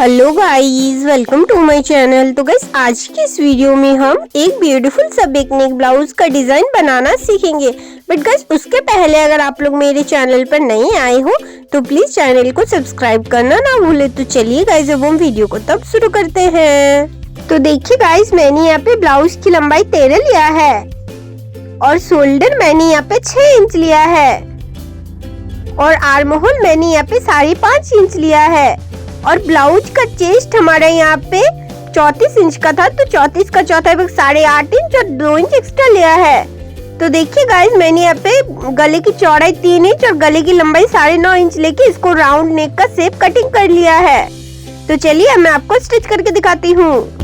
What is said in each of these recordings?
Hello guys, welcome to my channel. तो guys, आज की इस वीडियो में हम एक ब्यूटीफुल सा नेक ब्लाउज का डिजाइन बनाना सीखेंगे। बट गाइस, उसके पहले अगर आप लोग मेरे चैनल पर नए आए हो तो प्लीज चैनल को सब्सक्राइब करना ना भूले। तो चलिए गाइस, अब हम वीडियो को तब शुरू करते हैं। तो देखिए गाइस, मैंने यहाँ पे ब्लाउज की लंबाई 13 लिया है और शोल्डर मैंने यहाँ पे 6 इंच लिया है और आर्म होल मैंने यहाँ पे 5.5 इंच लिया है और ब्लाउज का चेस्ट हमारा यहाँ पे 34 इंच का था, तो 34 का चौथा भाग 8.5 इंच और 2 इंच एक्स्ट्रा लिया है। तो देखिए गाइस, मैंने यहाँ पे गले की चौड़ाई 3 इंच और गले की लंबाई 9.5 इंच लेके इसको राउंड नेक का शेप कटिंग कर लिया है। तो चलिए मैं आपको स्टिच करके दिखाती हूँ।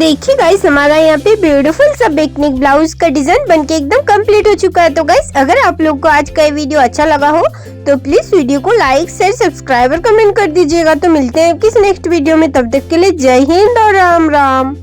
देखिए गाइस, हमारा यहाँ पे ब्यूटीफुल सा बेकनिक ब्लाउज का डिजाइन बनके एकदम कंप्लीट हो चुका है। तो गाइस, अगर आप लोग को आज का ये वीडियो अच्छा लगा हो तो प्लीज वीडियो को लाइक शेयर सब्सक्राइब और कमेंट कर दीजिएगा। तो मिलते हैं किसी नेक्स्ट वीडियो में, तब तक के लिए जय हिंद और राम राम।